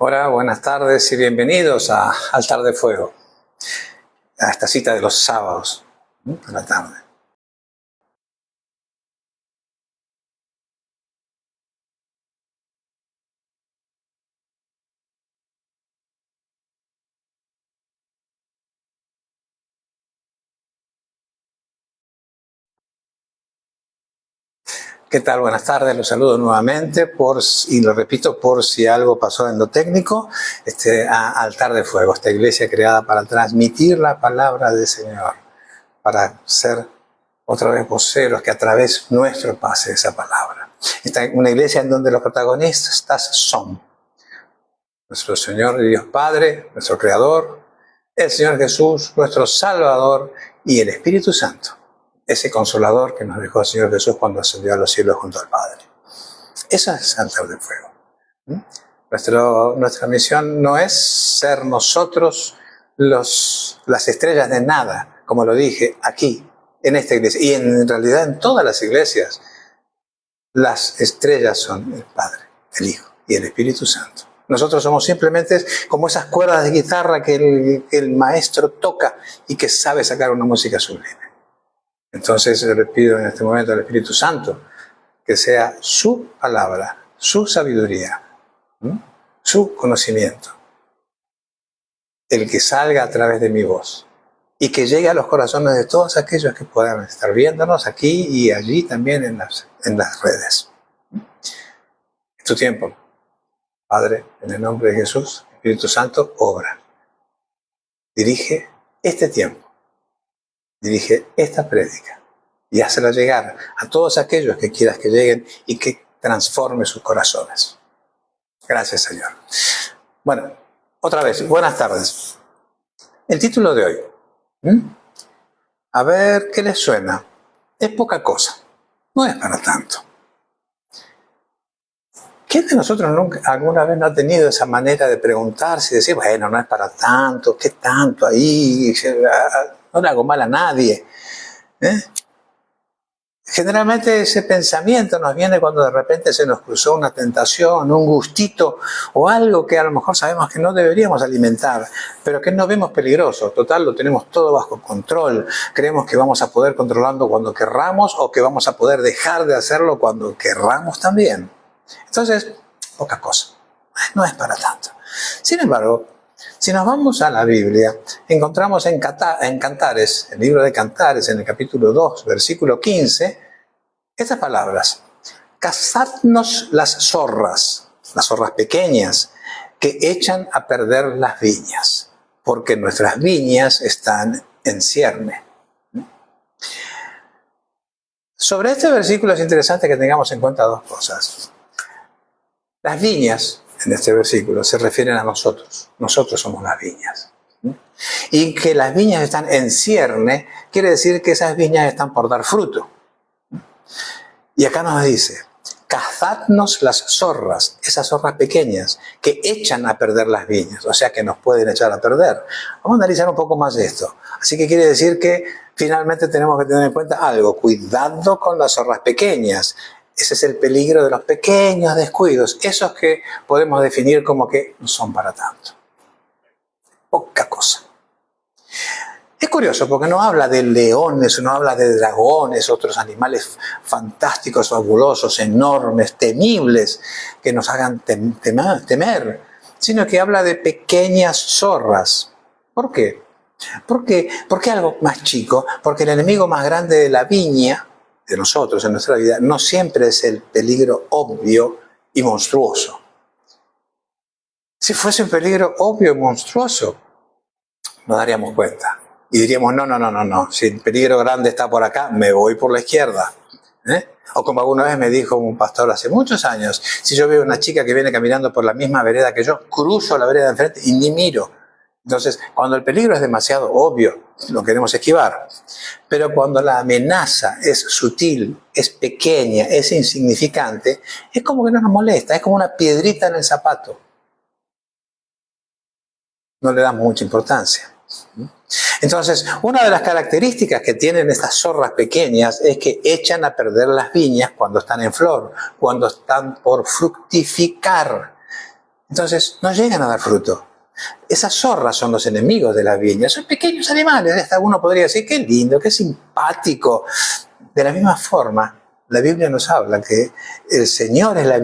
Hola, buenas tardes y bienvenidos a Altar de Fuego, a esta cita de los sábados a la tarde. ¿Qué tal? Buenas tardes, los saludo nuevamente y lo repito por si algo pasó en lo técnico, a Altar de Fuego, esta iglesia creada para transmitir la palabra del Señor, para ser otra vez voceros que a través nuestro pase esa palabra. Esta es una iglesia en donde los protagonistas son nuestro Señor y Dios Padre, nuestro Creador, el Señor Jesús, nuestro Salvador y el Espíritu Santo. Ese consolador que nos dejó el Señor Jesús cuando ascendió a los cielos junto al Padre. Eso es Altar de Fuego. Nuestra misión no es ser nosotros las estrellas de nada, como lo dije aquí, en esta iglesia. Y en realidad en todas las iglesias, las estrellas son el Padre, el Hijo y el Espíritu Santo. Nosotros somos simplemente como esas cuerdas de guitarra que el maestro toca y que sabe sacar una música sublime. Entonces le pido en este momento al Espíritu Santo que sea su palabra, su sabiduría, su conocimiento, el que salga a través de mi voz y que llegue a los corazones de todos aquellos que puedan estar viéndonos aquí y allí también en las redes. Es tu tiempo, Padre, en el nombre de Jesús, Espíritu Santo, obra. Dirige este tiempo. Dirige esta prédica y hazla llegar a todos aquellos que quieras que lleguen y que transforme sus corazones. Gracias, Señor. Bueno, otra vez, buenas tardes. El título de hoy. A ver, ¿qué les suena? Es poca cosa. No es para tanto. ¿Quién de nosotros nunca, alguna vez no ha tenido esa manera de preguntarse y decir, bueno, no es para tanto, qué tanto ahí? No le hago mal a nadie. Generalmente ese pensamiento nos viene cuando de repente se nos cruzó una tentación, un gustito o algo que a lo mejor sabemos que no deberíamos alimentar, pero que no vemos peligroso. Total, lo tenemos todo bajo control. Creemos que vamos a poder controlarlo cuando querramos o que vamos a poder dejar de hacerlo cuando querramos también. Entonces, poca cosa. No es para tanto. Sin embargo, si nos vamos a la Biblia, encontramos en Cantares, el libro de Cantares, en el capítulo 2, versículo 15, estas palabras. Cazadnos las zorras pequeñas, que echan a perder las viñas, porque nuestras viñas están en cierne. Sobre este versículo es interesante que tengamos en cuenta dos cosas. Las viñas, en este versículo, se refieren a nosotros. Nosotros somos las viñas. Y que las viñas están en cierne, quiere decir que esas viñas están por dar fruto. Y acá nos dice, cazadnos las zorras, esas zorras pequeñas, que echan a perder las viñas, o sea que nos pueden echar a perder. Vamos a analizar un poco más de esto. Así que quiere decir que finalmente tenemos que tener en cuenta algo. Cuidado con las zorras pequeñas. Ese es el peligro de los pequeños descuidos, esos que podemos definir como que no son para tanto. Poca cosa. Es curioso porque no habla de leones, no habla de dragones, otros animales fantásticos, fabulosos, enormes, temibles, que nos hagan temer, sino que habla de pequeñas zorras. ¿Por qué? ¿Por qué algo más chico? Porque el enemigo más grande de la viña, de nosotros en nuestra vida, no siempre es el peligro obvio y monstruoso. Si fuese un peligro obvio y monstruoso, nos daríamos cuenta. Y diríamos, no, si el peligro grande está por acá, me voy por la izquierda. O como alguna vez me dijo un pastor hace muchos años, si yo veo una chica que viene caminando por la misma vereda que yo, cruzo la vereda de enfrente y ni miro. Entonces, cuando el peligro es demasiado obvio, lo queremos esquivar. Pero cuando la amenaza es sutil, es pequeña, es insignificante, es como que no nos molesta, es como una piedrita en el zapato. No le damos mucha importancia. Entonces, una de las características que tienen estas zorras pequeñas es que echan a perder las viñas cuando están en flor, cuando están por fructificar. Entonces no llegan a dar fruto. Esas zorras son los enemigos de las viñas, son pequeños animales. Hasta uno podría decir, qué lindo, qué simpático. De la misma forma, la Biblia nos habla que el Señor es la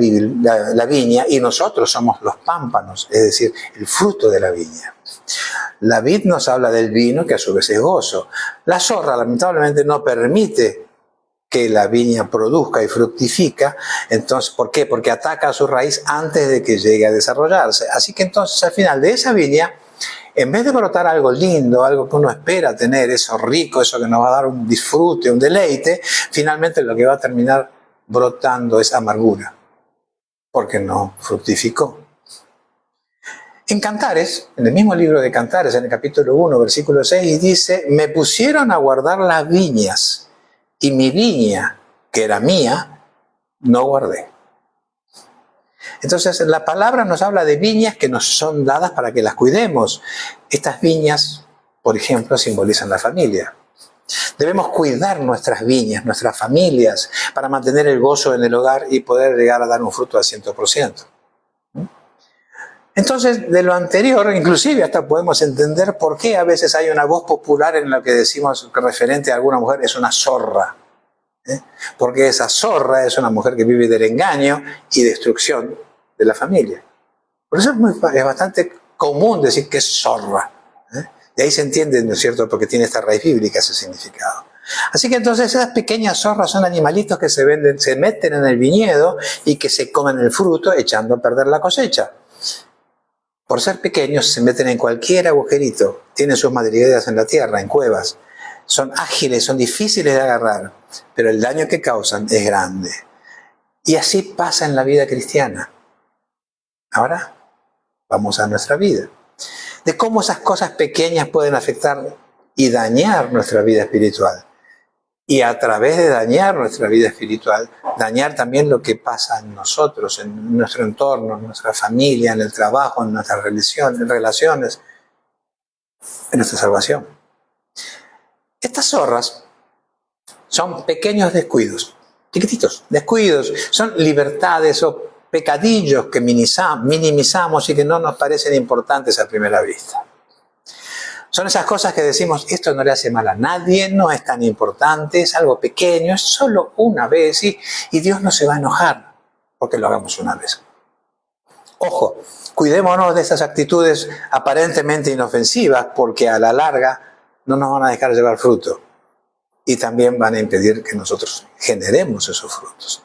viña y nosotros somos los pámpanos, es decir, el fruto de la viña. La vid nos habla del vino, que a su vez es gozo. La zorra, lamentablemente, no permite que la viña produzca y fructifica. Entonces, ¿por qué? Porque ataca a su raíz antes de que llegue a desarrollarse. Así que entonces, al final de esa viña, en vez de brotar algo lindo, algo que uno espera tener, eso rico, eso que nos va a dar un disfrute, un deleite, finalmente lo que va a terminar brotando es amargura, porque no fructificó. En Cantares, en el mismo libro de Cantares, en el capítulo 1, versículo 6, dice, me pusieron a guardar las viñas, y mi viña, que era mía, no guardé. Entonces, la palabra nos habla de viñas que nos son dadas para que las cuidemos. Estas viñas, por ejemplo, simbolizan la familia. Debemos cuidar nuestras viñas, nuestras familias, para mantener el gozo en el hogar y poder llegar a dar un fruto al 100%. Entonces, de lo anterior, inclusive hasta podemos entender por qué a veces hay una voz popular en la que decimos referente a alguna mujer, es una zorra. Porque esa zorra es una mujer que vive del engaño y destrucción de la familia. Por eso es bastante común decir que es zorra. De ahí se entiende, ¿no es cierto?, porque tiene esta raíz bíblica ese significado. Así que entonces esas pequeñas zorras son animalitos que se meten en el viñedo y que se comen el fruto echando a perder la cosecha. Por ser pequeños se meten en cualquier agujerito, tienen sus madrigueras en la tierra, en cuevas. Son ágiles, son difíciles de agarrar, pero el daño que causan es grande. Y así pasa en la vida cristiana. Ahora, vamos a nuestra vida. De cómo esas cosas pequeñas pueden afectar y dañar nuestra vida espiritual. Y a través de dañar nuestra vida espiritual, dañar también lo que pasa en nosotros, en nuestro entorno, en nuestra familia, en el trabajo, en nuestras relaciones, en nuestra salvación. Estas zorras son pequeños descuidos, chiquititos, descuidos, son libertades o pecadillos que minimizamos y que no nos parecen importantes a primera vista. Son esas cosas que decimos, esto no le hace mal a nadie, no es tan importante, es algo pequeño, es solo una vez y Dios no se va a enojar porque lo hagamos una vez. Ojo, cuidémonos de esas actitudes aparentemente inofensivas porque a la larga no nos van a dejar llevar fruto y también van a impedir que nosotros generemos esos frutos.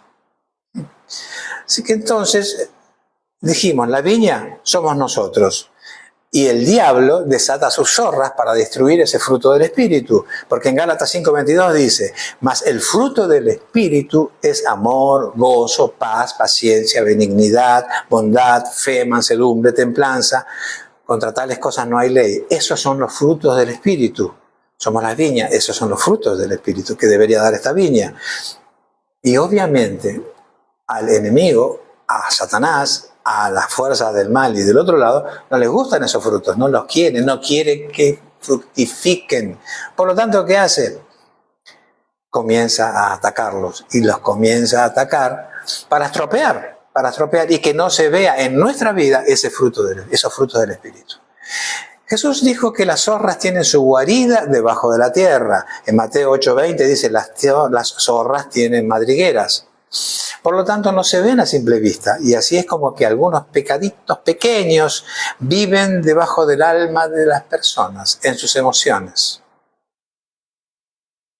Así que entonces dijimos, la viña somos nosotros. Y el diablo desata sus zorras para destruir ese fruto del Espíritu. Porque en Gálatas 5:22 dice, mas el fruto del Espíritu es amor, gozo, paz, paciencia, benignidad, bondad, fe, mansedumbre, templanza. Contra tales cosas no hay ley. Esos son los frutos del Espíritu. Somos las viñas, esos son los frutos del Espíritu que debería dar esta viña. Y obviamente al enemigo, a Satanás, a las fuerzas del mal y del otro lado, no les gustan esos frutos, no los quieren, no quieren que fructifiquen. Por lo tanto, ¿qué hace? Comienza a atacarlos y los comienza a atacar para estropear y que no se vea en nuestra vida esos frutos del Espíritu. Jesús dijo que las zorras tienen su guarida debajo de la tierra. En Mateo 8:20 dice, las zorras tienen madrigueras. Por lo tanto, no se ven a simple vista. Y así es como que algunos pecaditos pequeños viven debajo del alma de las personas, en sus emociones.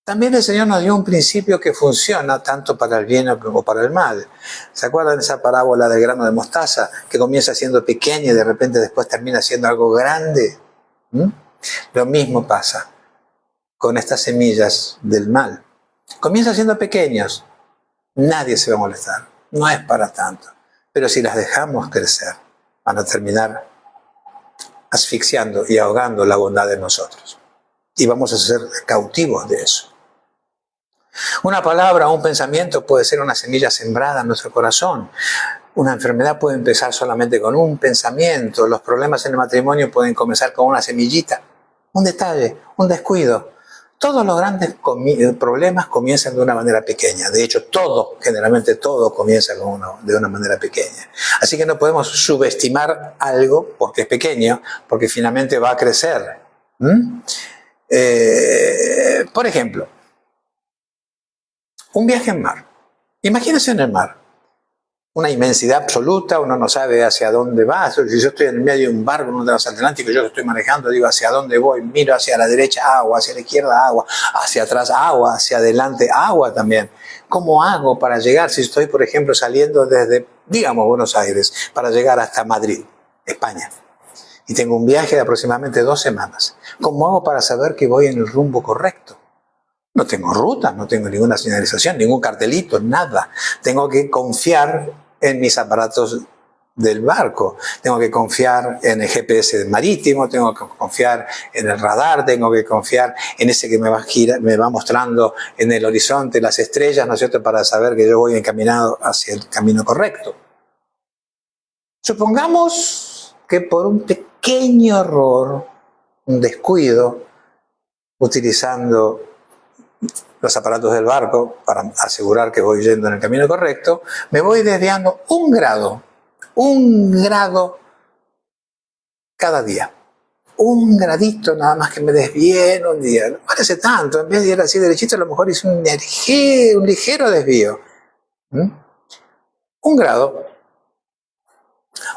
También el Señor nos dio un principio que funciona tanto para el bien como para el mal. ¿Se acuerdan de esa parábola del grano de mostaza que comienza siendo pequeña y de repente después termina siendo algo grande? Lo mismo pasa con estas semillas del mal. Comienzan siendo pequeños. Nadie se va a molestar, no es para tanto. Pero si las dejamos crecer, van a terminar asfixiando y ahogando la bondad de nosotros. Y vamos a ser cautivos de eso. Una palabra o un pensamiento puede ser una semilla sembrada en nuestro corazón. Una enfermedad puede empezar solamente con un pensamiento. Los problemas en el matrimonio pueden comenzar con una semillita, un detalle, un descuido. Todos los grandes problemas comienzan de una manera pequeña. De hecho, generalmente todo comienza de una manera pequeña. Así que no podemos subestimar algo porque es pequeño, porque finalmente va a crecer. Por ejemplo, un viaje en mar. Imagínense en el mar. Una inmensidad absoluta, uno no sabe hacia dónde va. Si yo estoy en el medio de un barco, en uno de los Atlánticos, yo estoy manejando, digo hacia dónde voy, miro hacia la derecha, agua, hacia la izquierda, agua, hacia atrás, agua, hacia adelante, agua también. ¿Cómo hago para llegar, si estoy, por ejemplo, saliendo desde, digamos, Buenos Aires, para llegar hasta Madrid, España? Y tengo un viaje de aproximadamente 2 semanas. ¿Cómo hago para saber que voy en el rumbo correcto? No tengo ruta, no tengo ninguna señalización, ningún cartelito, nada. Tengo que confiar en mis aparatos del barco. Tengo que confiar en el GPS marítimo, tengo que confiar en el radar, tengo que confiar en ese que me va mostrando en el horizonte las estrellas, ¿no es cierto?, para saber que yo voy encaminado hacia el camino correcto. Supongamos que por un pequeño error, un descuido, utilizando los aparatos del barco para asegurar que voy yendo en el camino correcto, me voy desviando 1 grado cada día. 1 gradito nada más que me desvíe en un día. No parece tanto, en vez de ir así derechito, a lo mejor hice un ligero desvío. 1 grado.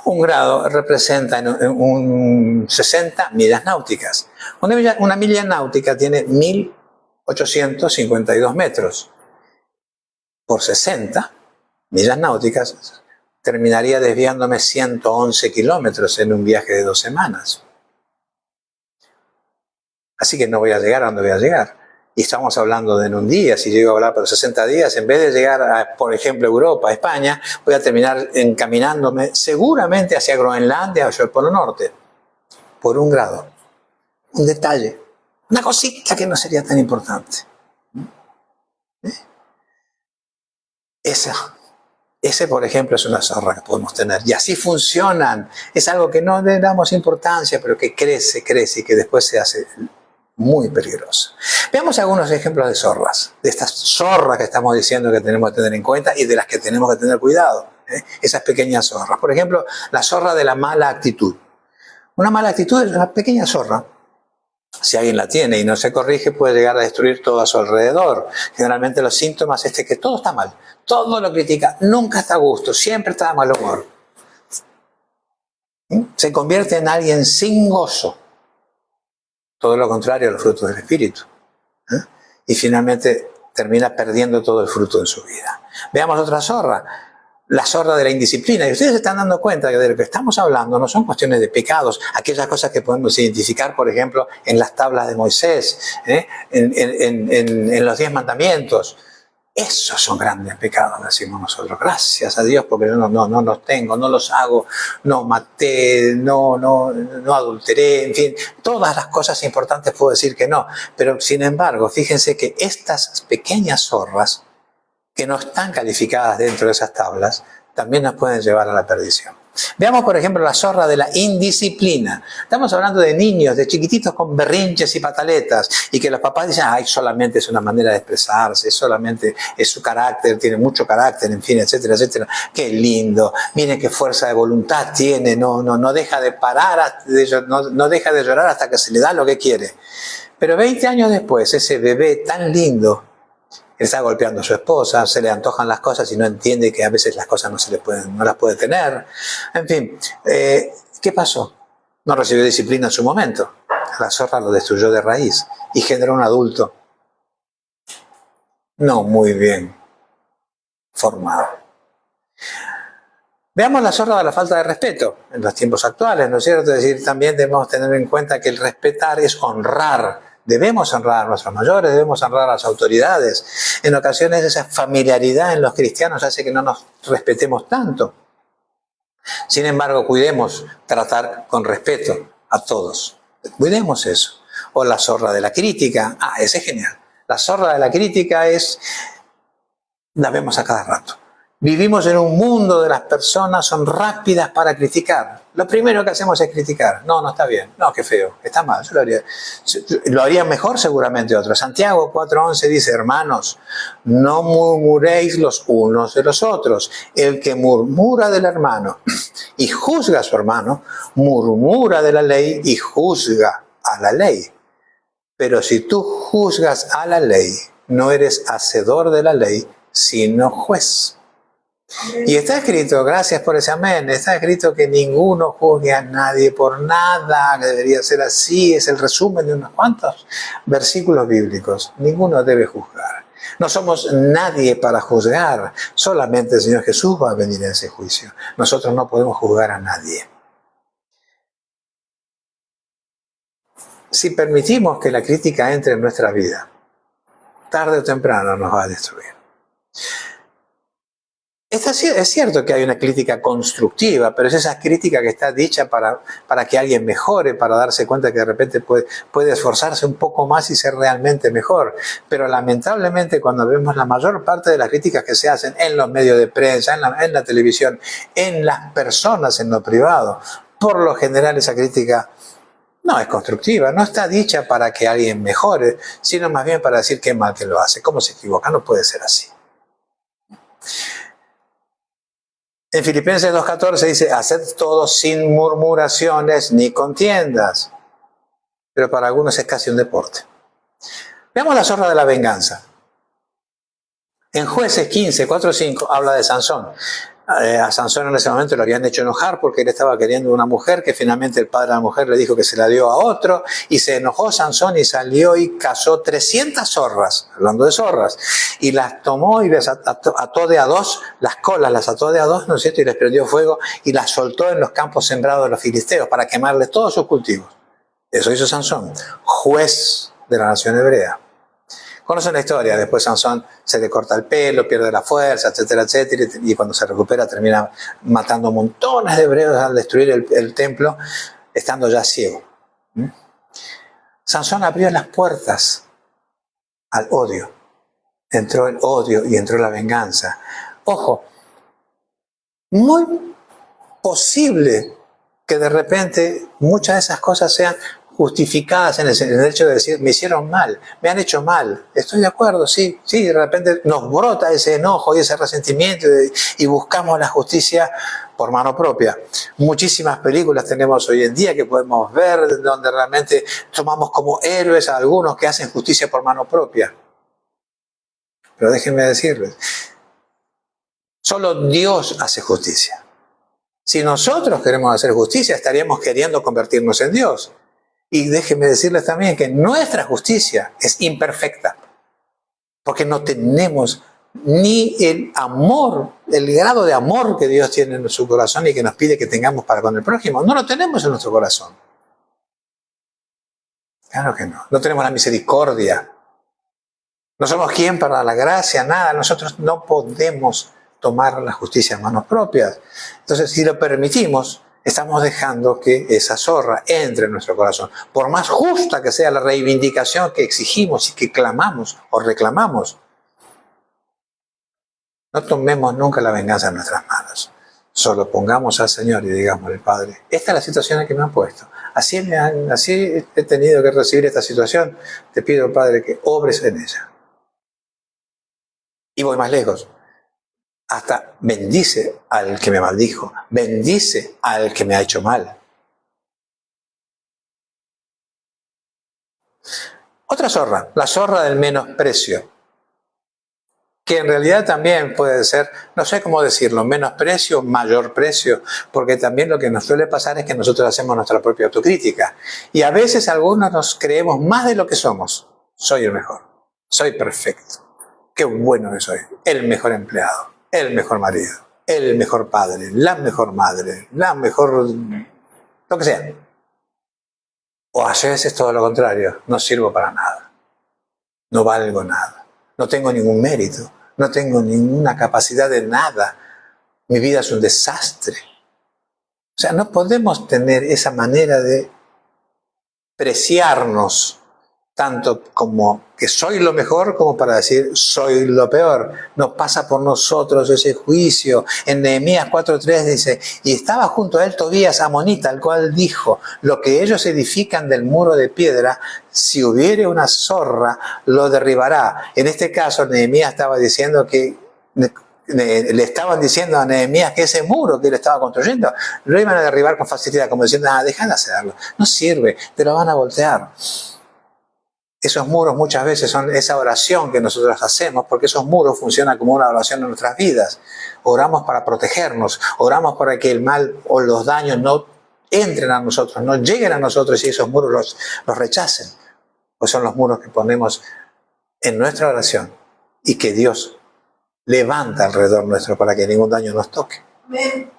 1 grado representa un 60 millas náuticas. Una milla náutica tiene 1.852 metros. Por 60 millas náuticas terminaría desviándome 111 kilómetros en un viaje de 2 semanas. Así que no voy a llegar a donde voy a llegar. Y estamos hablando de en un día. Si llego a hablar por 60 días, en vez de llegar a, por ejemplo, Europa, a España, voy a terminar encaminándome seguramente hacia Groenlandia o hacia el Polo Norte. Por 1 grado. Un detalle. Una cosita que no sería tan importante. Ese, por ejemplo, es una zorra que podemos tener. Y así funcionan. Es algo que no le damos importancia, pero que crece y que después se hace muy peligroso. Veamos algunos ejemplos de zorras. De estas zorras que estamos diciendo que tenemos que tener en cuenta y de las que tenemos que tener cuidado. Esas pequeñas zorras. Por ejemplo, la zorra de la mala actitud. Una mala actitud es una pequeña zorra. Si alguien la tiene y no se corrige, puede llegar a destruir todo a su alrededor. Generalmente los síntomas es que todo está mal, todo lo critica, nunca está a gusto, siempre está de mal humor. Se convierte en alguien sin gozo. Todo lo contrario a los frutos del espíritu. Y finalmente termina perdiendo todo el fruto en su vida. Veamos otra zorra. La zorra de la indisciplina. Y ustedes se están dando cuenta que de lo que estamos hablando no son cuestiones de pecados, aquellas cosas que podemos identificar, por ejemplo, en las tablas de Moisés, en los 10 mandamientos. Esos son grandes pecados, decimos nosotros. Gracias a Dios porque yo no los tengo, no los hago, no maté, no adulteré, en fin, todas las cosas importantes puedo decir que no. Pero sin embargo, fíjense que estas pequeñas zorras que no están calificadas dentro de esas tablas, también nos pueden llevar a la perdición. Veamos, por ejemplo, la zorra de la indisciplina. Estamos hablando de niños, de chiquititos con berrinches y pataletas, y que los papás dicen, ay, solamente es una manera de expresarse, solamente es su carácter, tiene mucho carácter, en fin, etcétera, etcétera. Qué lindo, miren qué fuerza de voluntad tiene, no deja de parar, no deja de llorar hasta que se le da lo que quiere. Pero 20 años después, ese bebé tan lindo, está golpeando a su esposa, se le antojan las cosas y no entiende que a veces las cosas no las puede tener. En fin, ¿qué pasó? No recibió disciplina en su momento. La zorra lo destruyó de raíz y generó un adulto no muy bien formado. Veamos la zorra de la falta de respeto en los tiempos actuales, ¿no es cierto? Es decir, también debemos tener en cuenta que el respetar es honrar. Debemos honrar a nuestros mayores, debemos honrar a las autoridades. En ocasiones esa familiaridad en los cristianos hace que no nos respetemos tanto. Sin embargo, cuidemos tratar con respeto a todos. Cuidemos eso. O la zorra de la crítica. Ese es genial. La zorra de la crítica la vemos a cada rato. Vivimos en un mundo de las personas son rápidas para criticar. lo primero que hacemos es criticar. No, no está bien. No, qué feo. Está mal. Yo lo haría mejor seguramente otro. Santiago 4:11 dice, hermanos, no murmuréis los unos de los otros. El que murmura del hermano y juzga a su hermano, murmura de la ley y juzga a la ley. Pero si tú juzgas a la ley, no eres hacedor de la ley, sino juez. Y está escrito, gracias por ese amén, está escrito que ninguno juzgue a nadie por nada, que debería ser así, es el resumen de unos cuantos versículos bíblicos. Ninguno debe juzgar. No somos nadie para juzgar, solamente el Señor Jesús va a venir en ese juicio. Nosotros no podemos juzgar a nadie. Si permitimos que la crítica entre en nuestra vida, tarde o temprano nos va a destruir. Es cierto que hay una crítica constructiva, pero es esa crítica que está dicha para que alguien mejore, para darse cuenta que de repente puede esforzarse un poco más y ser realmente mejor. Pero lamentablemente cuando vemos la mayor parte de las críticas que se hacen en los medios de prensa, en la televisión, en las personas, en lo privado, por lo general esa crítica no es constructiva, no está dicha para que alguien mejore, sino más bien para decir qué mal que lo hace, cómo se equivoca. No puede ser así. En Filipenses 2:14 dice, haced todo sin murmuraciones ni contiendas. Pero para algunos es casi un deporte. Veamos la zorra de la venganza. En Jueces 15:4-5 habla de Sansón. A Sansón en ese momento lo habían hecho enojar porque él estaba queriendo una mujer que finalmente el padre de la mujer le dijo que se la dio a otro y se enojó Sansón y salió y cazó 300 zorras, hablando de zorras, y las tomó y las ató de a dos, las colas las ató de a dos, ¿no es cierto? Y les prendió fuego y las soltó en los campos sembrados de los filisteos para quemarles todos sus cultivos. Eso hizo Sansón, juez de la nación hebrea. Conocen la historia, después Sansón se le corta el pelo, pierde la fuerza, etcétera, etcétera, y cuando se recupera termina matando montones de hebreos al destruir el templo, estando ya ciego. Sansón abrió las puertas al odio. Entró el odio y entró la venganza. Ojo, muy posible que de repente muchas de esas cosas sean justificadas en el hecho de decir, me hicieron mal, me han hecho mal. Estoy de acuerdo, sí, de repente nos brota ese enojo y ese resentimiento y buscamos la justicia por mano propia. Muchísimas películas tenemos hoy en día que podemos ver donde realmente tomamos como héroes a algunos que hacen justicia por mano propia. Pero déjenme decirles, solo Dios hace justicia. Si nosotros queremos hacer justicia, estaríamos queriendo convertirnos en Dios. Y déjenme decirles también que nuestra justicia es imperfecta, porque no tenemos ni el amor, el grado de amor que Dios tiene en su corazón y que nos pide que tengamos para con el prójimo. No lo tenemos en nuestro corazón. Claro que no. No tenemos la misericordia. No somos quien para dar la gracia, nada. Nosotros no podemos tomar la justicia en manos propias. Entonces, si lo permitimos, estamos dejando que esa zorra entre en nuestro corazón. Por más justa que sea la reivindicación que exigimos y que clamamos o reclamamos, no tomemos nunca la venganza en nuestras manos. Solo pongamos al Señor y digámosle, Padre, esta es la situación en que me han puesto. Así he tenido que recibir esta situación. Te pido, Padre, que obres en ella. Y voy más lejos. Hasta bendice al que me maldijo, bendice al que me ha hecho mal. Otra zorra, la zorra del menosprecio, que en realidad también puede ser, no sé cómo decirlo, menosprecio, mayor precio, porque también lo que nos suele pasar es que nosotros hacemos nuestra propia autocrítica. Y a veces algunos nos creemos más de lo que somos. Soy el mejor, soy perfecto, qué bueno que soy, el mejor empleado, el mejor marido, el mejor padre, la mejor madre, la mejor... lo que sea. O a veces todo lo contrario, no sirvo para nada, no valgo nada, no tengo ningún mérito, no tengo ninguna capacidad de nada, mi vida es un desastre. O sea, no podemos tener esa manera de preciarnos tanto como que soy lo mejor como para decir soy lo peor. No pasa por nosotros ese juicio. En Nehemías 4:3 dice, y estaba junto a él Tobías amonita, el cual dijo, lo que ellos edifican del muro de piedra, si hubiere una zorra, lo derribará. En este caso, Nehemías estaba diciendo que le estaban diciendo a Nehemías que ese muro que él estaba construyendo lo iban a derribar con facilidad, como diciendo, deja de hacerlo, no sirve, te lo van a voltear. Esos muros muchas veces son esa oración que nosotros hacemos, porque esos muros funcionan como una oración en nuestras vidas. Oramos para protegernos, oramos para que el mal o los daños no entren a nosotros, no lleguen a nosotros y esos muros los rechacen. Pues son los muros que ponemos en nuestra oración y que Dios levanta alrededor nuestro para que ningún daño nos toque. Amén.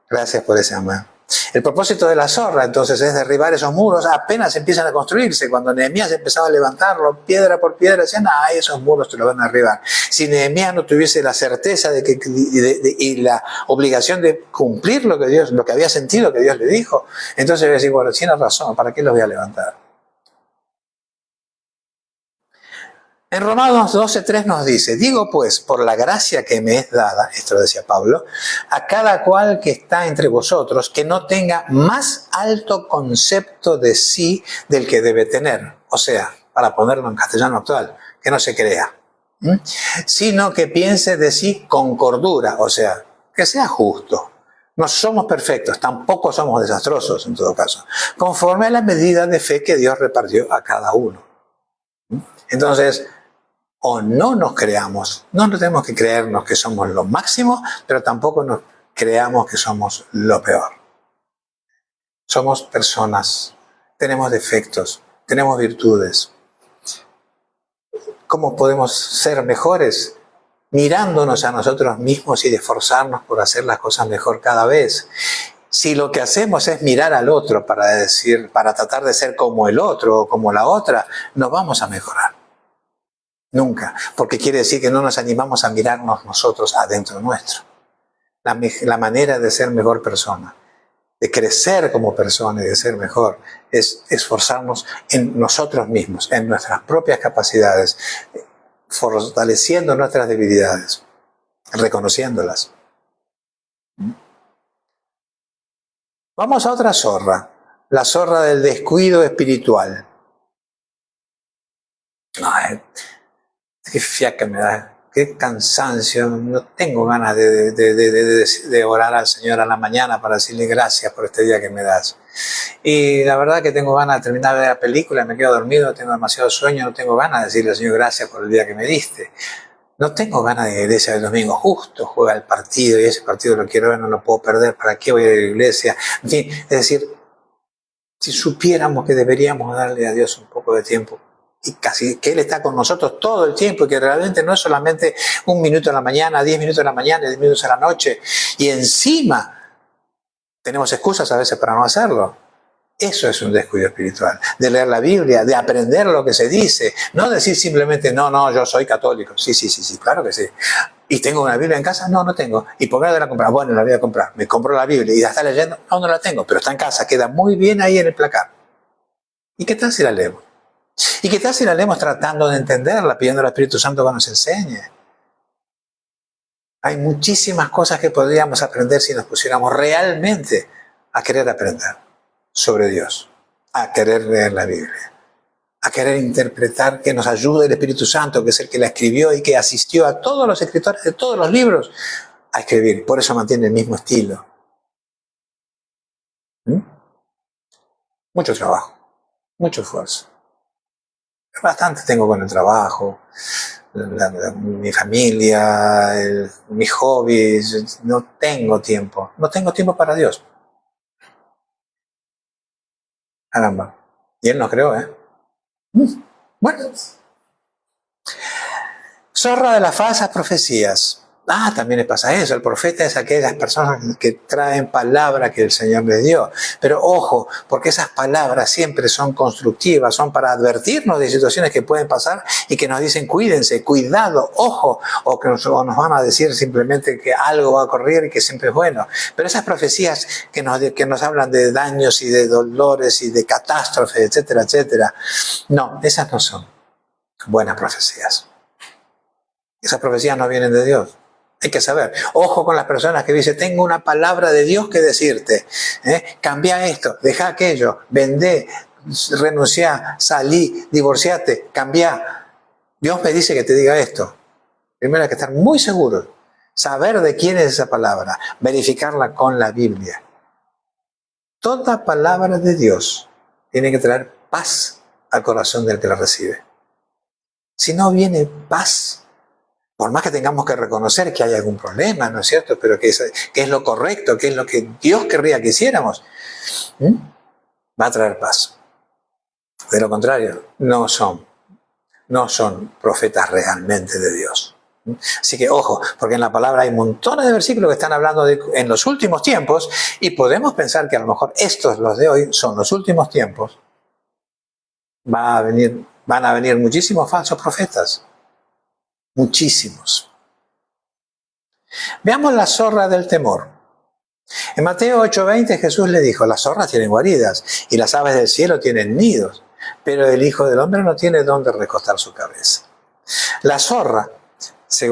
Gracias por ese amén. El propósito de la zorra, entonces, es derribar esos muros apenas empiezan a construirse. Cuando Nehemías empezaba a levantarlo, piedra por piedra, decían, esos muros te los van a derribar. Si Nehemías no tuviese la certeza y la obligación de cumplir lo que había sentido que Dios le dijo, entonces iba a decir, bueno, tiene razón, ¿para qué los voy a levantar? En Romanos 12:3 nos dice, digo pues, por la gracia que me es dada, esto lo decía Pablo, a cada cual que está entre vosotros, que no tenga más alto concepto de sí del que debe tener. O sea, para ponerlo en castellano actual, que no se crea, sino que piense de sí con cordura, o sea, que sea justo. No somos perfectos, tampoco somos desastrosos en todo caso, conforme a la medida de fe que Dios repartió a cada uno. Entonces, o no nos creamos, no tenemos que creernos que somos lo máximo, pero tampoco nos creamos que somos lo peor. Somos personas, tenemos defectos, tenemos virtudes. ¿Cómo podemos ser mejores? Mirándonos a nosotros mismos y esforzarnos por hacer las cosas mejor cada vez. Si lo que hacemos es mirar al otro para tratar de ser como el otro o como la otra, no vamos a mejorar. Nunca, porque quiere decir que no nos animamos a mirarnos nosotros adentro nuestro. La manera de ser mejor persona, de crecer como persona y de ser mejor, es esforzarnos en nosotros mismos, en nuestras propias capacidades, fortaleciendo nuestras debilidades, reconociéndolas. Vamos a otra zorra, la zorra del descuido espiritual. Qué fiaca me da, qué cansancio, no tengo ganas de orar al Señor a la mañana para decirle gracias por este día que me das. Y la verdad que tengo ganas de terminar de ver la película, me quedo dormido, tengo demasiado sueño, no tengo ganas de decirle al Señor gracias por el día que me diste. No tengo ganas de ir a la iglesia el domingo, justo juega el partido y ese partido lo quiero ver, no lo puedo perder, ¿para qué voy a ir a la iglesia? En fin, es decir, si supiéramos que deberíamos darle a Dios un poco de tiempo, y casi que Él está con nosotros todo el tiempo y que realmente no es solamente un minuto a la mañana, 10 minutos a la mañana, 10 minutos a la noche, y encima tenemos excusas a veces para no hacerlo. Eso es un descuido espiritual, de leer la Biblia, de aprender lo que se dice, no decir simplemente, no, yo soy católico. Sí, claro que sí. ¿Y tengo una Biblia en casa? No tengo. ¿Y por qué no la comprar? Bueno, la voy a comprar. Me compro la Biblia y la está leyendo. No la tengo, pero está en casa, queda muy bien ahí en el placar. ¿Y qué tal si la leemos? ¿Y qué tal si la leemos tratando de entenderla, pidiendo al Espíritu Santo que nos enseñe? Hay muchísimas cosas que podríamos aprender si nos pusiéramos realmente a querer aprender sobre Dios, a querer leer la Biblia, a querer interpretar, que nos ayude el Espíritu Santo, que es el que la escribió y que asistió a todos los escritores de todos los libros a escribir. Por eso mantiene el mismo estilo. Mucho trabajo, mucho esfuerzo. Bastante tengo con el trabajo, mi familia, mis hobbies. No tengo tiempo para Dios. Caramba. Y Él nos creó, Bueno. Zorra de las falsas profecías. También le pasa eso. El profeta es aquellas personas que traen palabra que el Señor les dio. Pero ojo, porque esas palabras siempre son constructivas, son para advertirnos de situaciones que pueden pasar y que nos dicen cuídense, cuidado, ojo, o nos van a decir simplemente que algo va a ocurrir y que siempre es bueno. Pero esas profecías que nos hablan de daños y de dolores y de catástrofes, etcétera, etcétera, no, esas no son. buenas profecías. Esas profecías no vienen de Dios. Hay que saber. Ojo con las personas que dicen, tengo una palabra de Dios que decirte. Cambia esto, deja aquello, vendé, renunciá, salí, divorciate, cambiá. Dios me dice que te diga esto. Primero hay que estar muy seguro. Saber de quién es esa palabra. Verificarla con la Biblia. Toda palabra de Dios tiene que traer paz al corazón del que la recibe. Si no viene paz, por más que tengamos que reconocer que hay algún problema, ¿no es cierto? Pero que es lo correcto, que es lo que Dios querría que hiciéramos, va a traer paz. De lo contrario, no son profetas realmente de Dios. Así que ojo, porque en la palabra hay montones de versículos que están hablando en los últimos tiempos y podemos pensar que a lo mejor estos, los de hoy, son los últimos tiempos. Van a venir muchísimos falsos profetas. Muchísimos. Veamos la zorra del temor. En Mateo 8:20 Jesús le dijo, las zorras tienen guaridas y las aves del cielo tienen nidos, pero el Hijo del Hombre no tiene dónde recostar su cabeza. La zorra se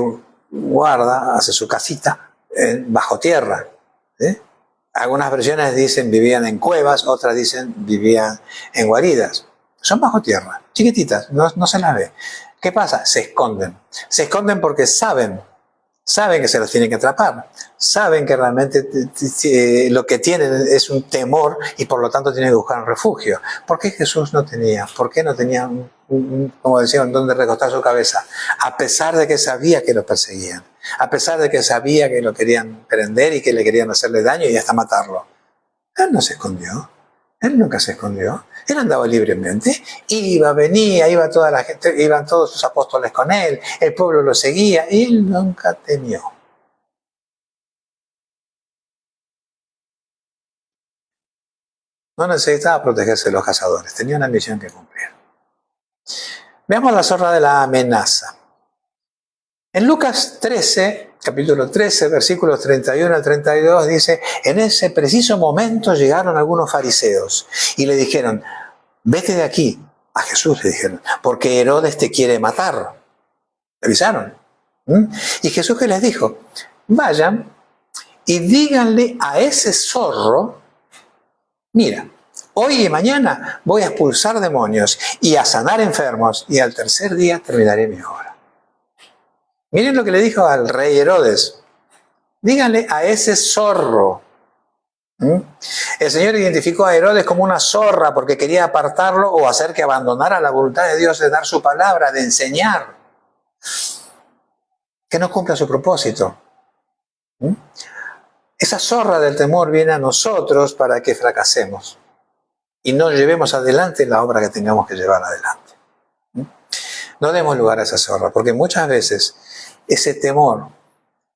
guarda, hace su casita bajo tierra. Algunas versiones dicen vivían en cuevas, otras dicen vivían en guaridas. Son bajo tierra, chiquititas, no se las ve. ¿Qué pasa? Se esconden. Se esconden porque saben que se los tienen que atrapar. Saben que realmente lo que tienen es un temor y por lo tanto tienen que buscar un refugio. ¿Por qué Jesús no tenía? ¿Por qué no tenía, como decían, dónde recostar su cabeza? A pesar de que sabía que lo perseguían. A pesar de que sabía que lo querían prender y que le querían hacerle daño y hasta matarlo. Él no se escondió. Él nunca se escondió. Él andaba libremente. Iba, venía, iba toda la gente, iban todos sus apóstoles con él. El pueblo lo seguía. Y él nunca temió. No necesitaba protegerse de los cazadores. Tenía una misión que cumplir. Veamos la zorra de la amenaza. En Lucas 13, capítulo 13, versículos 31 al 32, dice, en ese preciso momento llegaron algunos fariseos y le dijeron, vete de aquí, a Jesús le dijeron, porque Herodes te quiere matar. Le avisaron. Y Jesús, ¿qué les dijo? Vayan y díganle a ese zorro, mira, hoy y mañana voy a expulsar demonios y a sanar enfermos y al tercer día terminaré mi obra. Miren lo que le dijo al rey Herodes. Díganle a ese zorro. El Señor identificó a Herodes como una zorra porque quería apartarlo o hacer que abandonara la voluntad de Dios de dar su palabra, de enseñar. Que no cumpla su propósito. Esa zorra del temor viene a nosotros para que fracasemos y no llevemos adelante la obra que tengamos que llevar adelante. No demos lugar a esa zorra, porque muchas veces ese temor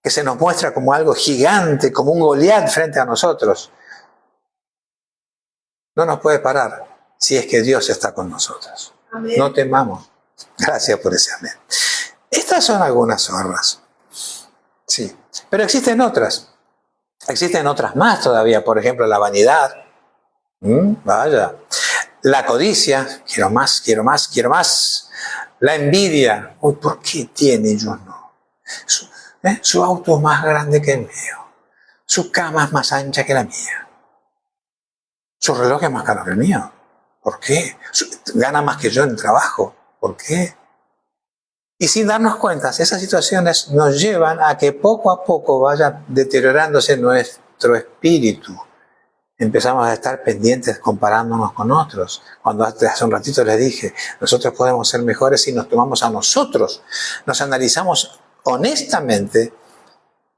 que se nos muestra como algo gigante, como un Goliat frente a nosotros, no nos puede parar si es que Dios está con nosotros. Amén. No temamos. Gracias por ese amén. Estas son algunas zorras. Sí, pero existen otras. Existen otras más todavía, por ejemplo, la vanidad. Vaya. La codicia, quiero más, quiero más, quiero más. La envidia, uy, ¿por qué tiene y yo no? Su auto es más grande que el mío. Su cama es más ancha que la mía. Su reloj es más caro que el mío. ¿Por qué? Gana más que yo en trabajo. ¿Por qué? Y sin darnos cuenta, esas situaciones nos llevan a que poco a poco vaya deteriorándose nuestro espíritu. Empezamos a estar pendientes comparándonos con otros. Cuando hace un ratito les dije, nosotros podemos ser mejores si nos tomamos a nosotros, nos analizamos honestamente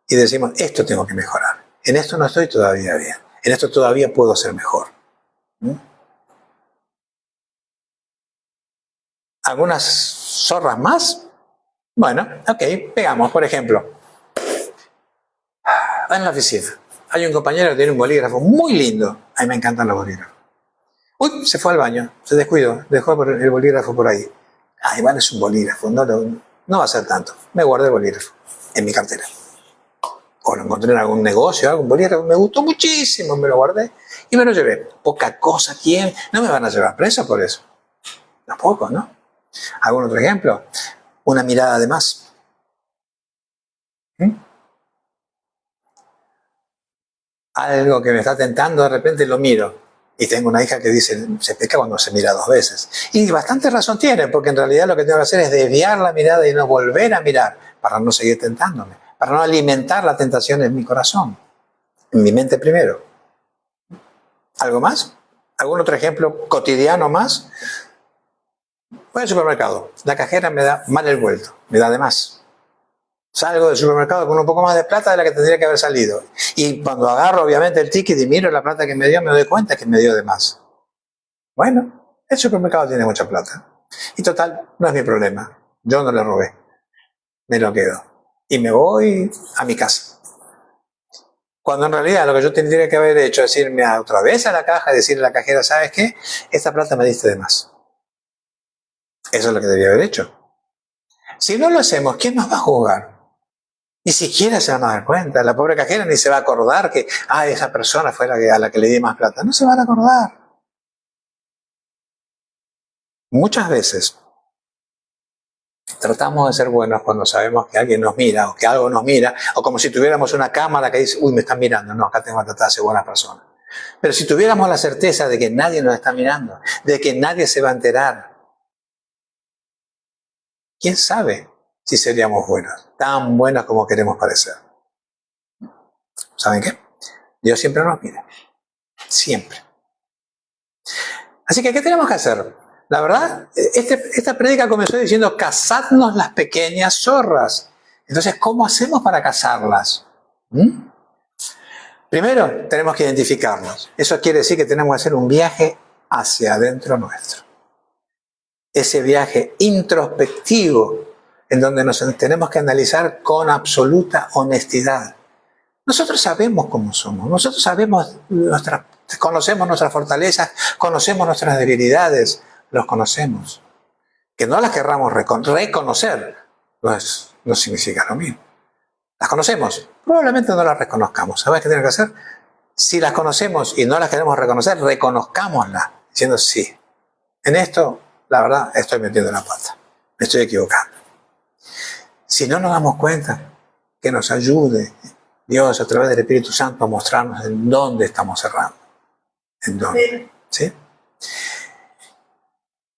y decimos, esto tengo que mejorar. En esto no estoy todavía bien. En esto todavía puedo ser mejor. ¿Algunas zorras más? Bueno, ok, veamos, por ejemplo, en la oficina. Hay un compañero que tiene un bolígrafo muy lindo. A mí me encantan los bolígrafos. Uy, se fue al baño, se descuidó, dejó el bolígrafo por ahí. Ay, bueno, es un bolígrafo, no va a ser tanto. Me guardé el bolígrafo en mi cartera. O lo encontré en algún negocio, algún bolígrafo, me gustó muchísimo, me lo guardé y y me lo llevé. Poca cosa, ¿quién? No me van a llevar preso por eso. Tampoco, ¿no? ¿Algún otro ejemplo? Una mirada de más. Algo que me está tentando, de repente lo miro. Y tengo una hija que dice, se peca cuando se mira 2 veces. Y bastante razón tiene, porque en realidad lo que tengo que hacer es desviar la mirada y no volver a mirar, para no seguir tentándome, para no alimentar la tentación en mi corazón, en mi mente primero. ¿Algo más? ¿Algún otro ejemplo cotidiano más? Voy al supermercado, la cajera me da mal el vuelto, me da de más. Salgo del supermercado con un poco más de plata de la que tendría que haber salido. Y cuando agarro obviamente el ticket y miro la plata que me dio, me doy cuenta que me dio de más. Bueno, el supermercado tiene mucha plata. Y total, no es mi problema. Yo no le robé. Me lo quedo. Y me voy a mi casa. Cuando en realidad lo que yo tendría que haber hecho es irme otra vez a la caja y decirle a la cajera, ¿sabes qué? Esta plata me diste de más. Eso es lo que debía haber hecho. Si no lo hacemos, ¿quién nos va a juzgar? Ni siquiera se van a dar cuenta. La pobre cajera ni se va a acordar que, esa persona fue a la que le di más plata. No se van a acordar. Muchas veces tratamos de ser buenos cuando sabemos que alguien nos mira o que algo nos mira, o como si tuviéramos una cámara que dice, me están mirando. No, acá tengo que tratar de ser buena persona. Pero si tuviéramos la certeza de que nadie nos está mirando, de que nadie se va a enterar, ¿quién sabe si seríamos buenos? Tan buenos como queremos parecer. ¿Saben qué? Dios siempre nos mira. Siempre. Así que, ¿qué tenemos que hacer? La verdad, esta prédica comenzó diciendo, cazadnos las pequeñas zorras. Entonces, ¿cómo hacemos para cazarlas? Primero, tenemos que identificarlas. Eso quiere decir que tenemos que hacer un viaje hacia adentro nuestro. Ese viaje introspectivo en donde nos tenemos que analizar con absoluta honestidad. Nosotros sabemos cómo somos, nosotros sabemos conocemos nuestras fortalezas, conocemos nuestras debilidades, los conocemos. Que no las querramos reconocer no significa lo mismo. Las conocemos, probablemente no las reconozcamos. ¿Sabes qué tenemos que hacer? Si las conocemos y no las queremos reconocer, reconozcámoslas, diciendo sí. En esto, la verdad, estoy metiendo la pata, me estoy equivocando. Si no nos damos cuenta, que nos ayude Dios a través del Espíritu Santo a mostrarnos en dónde estamos errando. ¿En dónde? ¿Sí?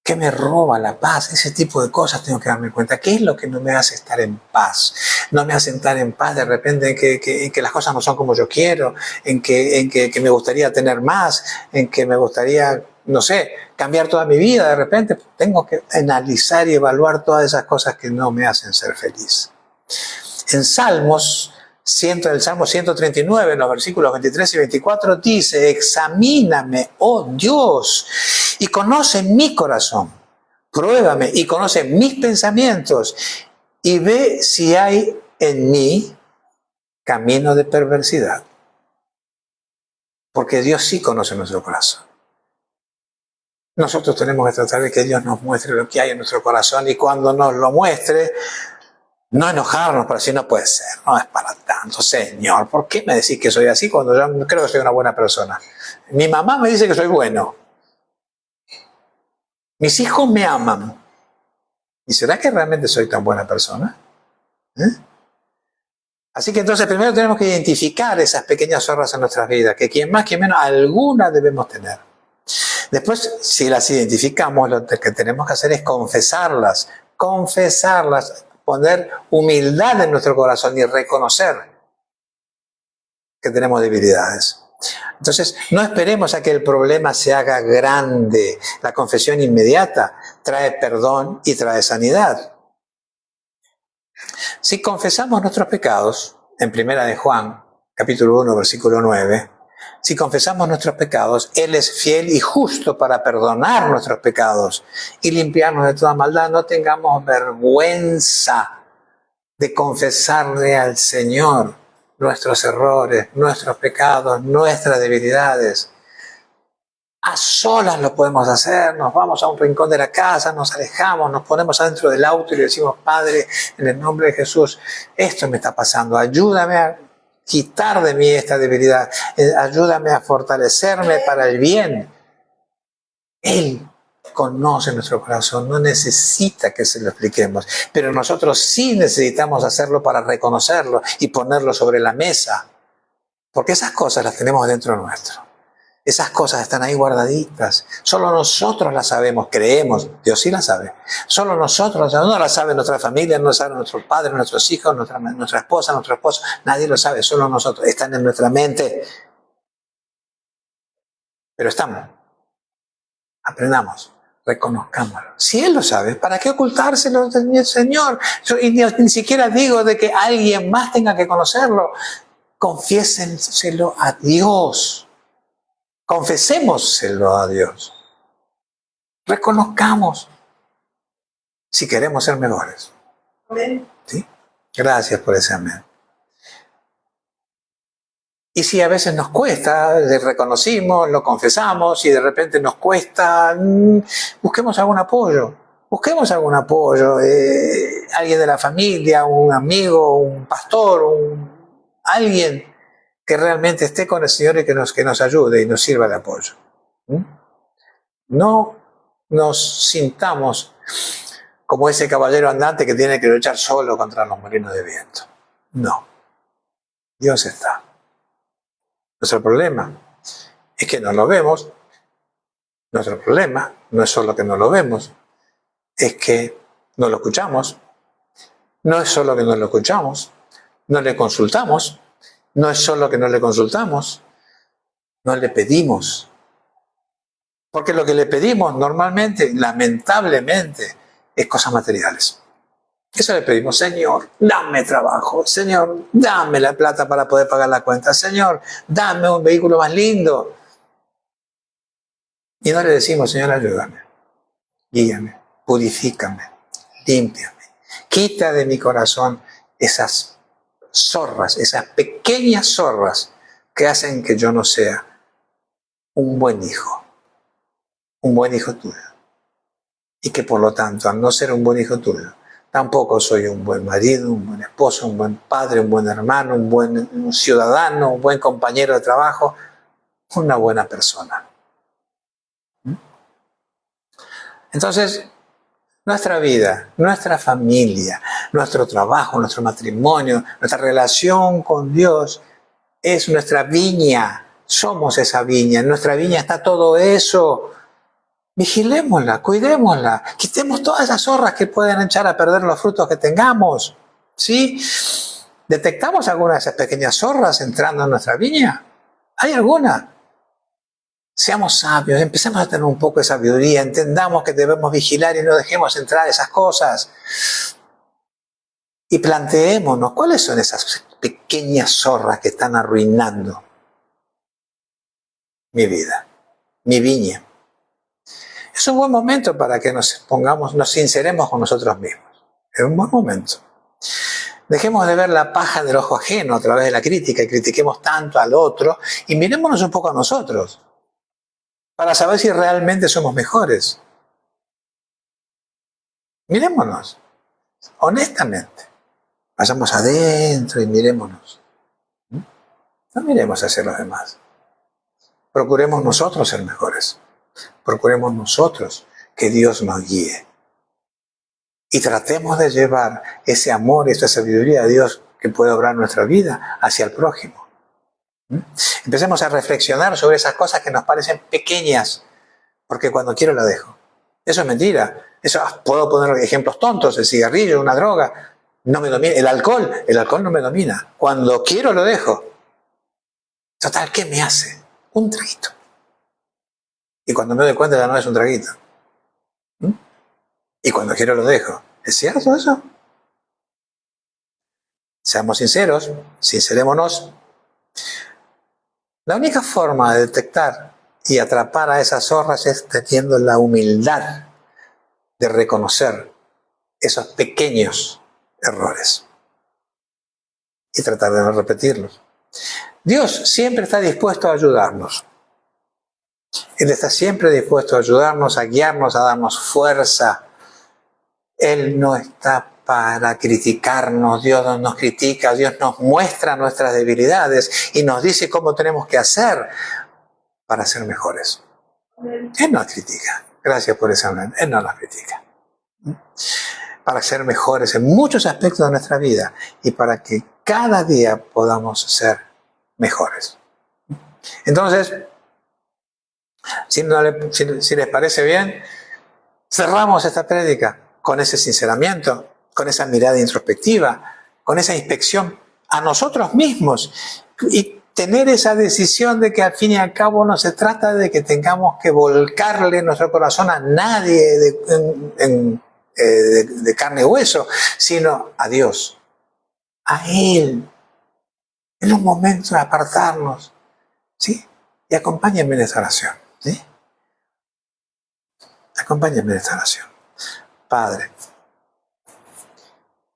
¿Qué me roba la paz? Ese tipo de cosas tengo que darme cuenta. ¿Qué es lo que no me hace estar en paz? No me hace estar en paz de repente en que las cosas no son como yo quiero, en que me gustaría tener más, en que me gustaría, no sé, cambiar toda mi vida. De repente tengo que analizar y evaluar todas esas cosas que no me hacen ser feliz. En el Salmo 139, en los versículos 23 y 24, dice, examíname, oh Dios, y conoce mi corazón, pruébame y conoce mis pensamientos, y ve si hay en mí camino de perversidad. Porque Dios sí conoce nuestro corazón. Nosotros tenemos que tratar de que Dios nos muestre lo que hay en nuestro corazón, y cuando nos lo muestre, no enojarnos, pero si no puede ser, no es para tanto, Señor, ¿por qué me decís que soy así cuando yo creo que soy una buena persona? Mi mamá me dice que soy bueno. Mis hijos me aman. ¿Y será que realmente soy tan buena persona? Así que entonces primero tenemos que identificar esas pequeñas zorras en nuestras vidas, que quien más, quien menos, algunas debemos tener. Después, si las identificamos, lo que tenemos que hacer es confesarlas, poner humildad en nuestro corazón y reconocer que tenemos debilidades. Entonces, no esperemos a que el problema se haga grande. La confesión inmediata trae perdón y trae sanidad. Si confesamos nuestros pecados, en 1 de Juan, capítulo 1, versículo 9, si confesamos nuestros pecados, Él es fiel y justo para perdonar nuestros pecados y limpiarnos de toda maldad. No tengamos vergüenza de confesarle al Señor nuestros errores, nuestros pecados, nuestras debilidades. A solas lo podemos hacer, nos vamos a un rincón de la casa, nos alejamos, nos ponemos adentro del auto y le decimos, Padre, en el nombre de Jesús, esto me está pasando, ayúdame a quitar de mí esta debilidad, ayúdame a fortalecerme para el bien. Él conoce nuestro corazón, no necesita que se lo expliquemos, pero nosotros sí necesitamos hacerlo para reconocerlo y ponerlo sobre la mesa, porque esas cosas las tenemos dentro nuestro. Esas cosas están ahí guardaditas. Solo nosotros las sabemos, creemos. Dios sí las sabe. Solo nosotros las sabemos. No las sabe nuestra familia, no las sabe nuestros padres, nuestros hijos, nuestra esposa, nuestro esposo. Nadie lo sabe, solo nosotros. Están en nuestra mente. Pero estamos. Aprendamos. Reconozcámoslo. Si Él lo sabe, ¿para qué ocultárselo del Señor? Yo ni siquiera digo de que alguien más tenga que conocerlo. Confiésenselo a Dios. Confesémoselo a Dios. Reconozcamos si queremos ser mejores. Amén. ¿Sí? Gracias por ese amén. Y si a veces nos cuesta, le reconocimos, lo confesamos y de repente nos cuesta, busquemos algún apoyo. Busquemos algún apoyo. Alguien de la familia, un amigo, un pastor, alguien que realmente esté con el Señor y que nos ayude y nos sirva de apoyo. No nos sintamos como ese caballero andante que tiene que luchar solo contra los molinos de viento. No. Dios está. Nuestro problema es que no lo vemos. Nuestro problema no es solo que no lo vemos, es que no lo escuchamos. No es solo que no lo escuchamos, no le consultamos. No es solo que no le consultamos, no le pedimos. Porque lo que le pedimos normalmente, lamentablemente, es cosas materiales. Eso le pedimos: Señor, dame trabajo. Señor, dame la plata para poder pagar la cuenta. Señor, dame un vehículo más lindo. Y no le decimos: Señor, ayúdame, guíame, purifícame, límpiame. Quita de mi corazón esas zorras, esas pequeñas zorras que hacen que yo no sea un buen hijo tuyo. Y que por lo tanto, al no ser un buen hijo tuyo, tampoco soy un buen marido, un buen esposo, un buen padre, un buen hermano, un buen ciudadano, un buen compañero de trabajo, una buena persona. Entonces, nuestra vida, nuestra familia, nuestro trabajo, nuestro matrimonio, nuestra relación con Dios es nuestra viña. Somos esa viña. En nuestra viña está todo eso. Vigilémosla, cuidémosla. Quitemos todas esas zorras que pueden echar a perder los frutos que tengamos. ¿Sí? ¿Detectamos algunas de esas pequeñas zorras entrando en nuestra viña? ¿Hay alguna? Seamos sabios, empecemos a tener un poco de sabiduría, entendamos que debemos vigilar y no dejemos entrar esas cosas. Y planteémonos, ¿cuáles son esas pequeñas zorras que están arruinando mi vida, mi viña? Es un buen momento para que nos sinceremos con nosotros mismos. Es un buen momento. Dejemos de ver la paja del ojo ajeno a través de la crítica y critiquemos tanto al otro y mirémonos un poco a nosotros, para saber si realmente somos mejores. Mirémonos, honestamente. Vayamos adentro y mirémonos. No miremos hacia los demás. Procuremos nosotros ser mejores. Procuremos nosotros que Dios nos guíe. Y tratemos de llevar ese amor, esa sabiduría de Dios que puede obrar en nuestra vida hacia el prójimo. Empecemos a reflexionar sobre esas cosas que nos parecen pequeñas, porque cuando quiero la dejo. Eso es mentira. Eso, puedo poner ejemplos tontos: el cigarrillo, una droga, no me domina. El alcohol no me domina. Cuando quiero lo dejo. Total, ¿qué me hace? Un traguito. Y cuando me doy cuenta ya no es un traguito. Y cuando quiero lo dejo. ¿Es cierto eso? Seamos sinceros, sincerémonos. La única forma de detectar y atrapar a esas zorras es teniendo la humildad de reconocer esos pequeños errores y tratar de no repetirlos. Dios siempre está dispuesto a ayudarnos. Él está siempre dispuesto a ayudarnos, a guiarnos, a darnos fuerza. Él no está para criticarnos. Dios no nos critica, Dios nos muestra nuestras debilidades y nos dice cómo tenemos que hacer para ser mejores. Él nos critica. Gracias por esa honra. Él no nos critica. Para ser mejores en muchos aspectos de nuestra vida y para que cada día podamos ser mejores. Entonces, si les parece bien, cerramos esta prédica con ese sinceramiento, con esa mirada introspectiva, con esa inspección a nosotros mismos y tener esa decisión de que al fin y al cabo no se trata de que tengamos que volcarle nuestro corazón a nadie de carne y hueso, sino a Dios, a Él, en un momento de apartarnos, ¿sí? Y acompáñenme en esta oración, ¿sí? Acompáñenme en esta oración. Padre,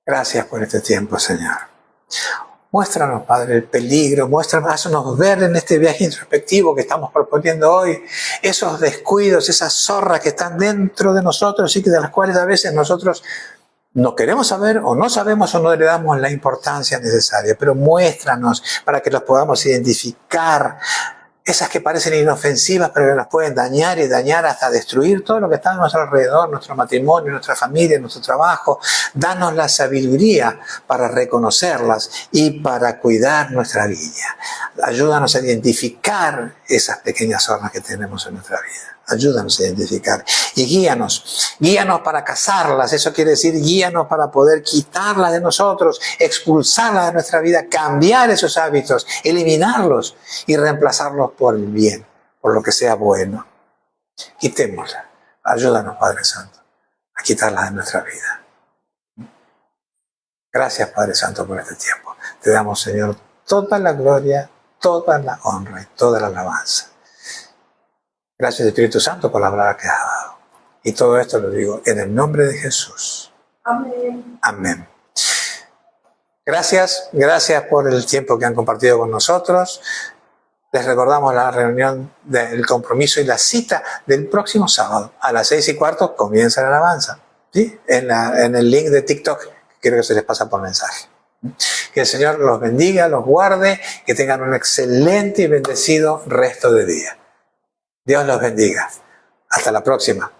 gracias por este tiempo, Señor. Muéstranos, Padre, el peligro, haznos ver en este viaje introspectivo que estamos proponiendo hoy, esos descuidos, esas zorras que están dentro de nosotros y de las cuales a veces nosotros no queremos saber o no sabemos o no le damos la importancia necesaria, pero muéstranos para que los podamos identificar, esas que parecen inofensivas pero que nos pueden dañar y dañar hasta destruir todo lo que está a nuestro alrededor, nuestro matrimonio, nuestra familia, nuestro trabajo. Danos la sabiduría para reconocerlas y para cuidar nuestra viña. Ayúdanos a identificar esas pequeñas zorras que tenemos en nuestra vida. Ayúdanos a identificar y guíanos para cazarlas. Eso quiere decir guíanos para poder quitarlas de nosotros, expulsarlas de nuestra vida, cambiar esos hábitos, eliminarlos y reemplazarlos por el bien, por lo que sea bueno. Quitémoslas. Ayúdanos, Padre Santo, a quitarlas de nuestra vida. Gracias, Padre Santo, por este tiempo. Te damos, Señor, toda la gloria, toda la honra y toda la alabanza. Gracias, Espíritu Santo, por la palabra que has dado. Y todo esto lo digo en el nombre de Jesús. Amén. Amén. Gracias por el tiempo que han compartido con nosotros. Les recordamos la reunión del compromiso y la cita del próximo sábado. A las 6:15 comienza la alabanza, ¿sí? En el link de TikTok, que quiero que se les pasa por mensaje. Que el Señor los bendiga, los guarde, que tengan un excelente y bendecido resto de día. Dios los bendiga. Hasta la próxima.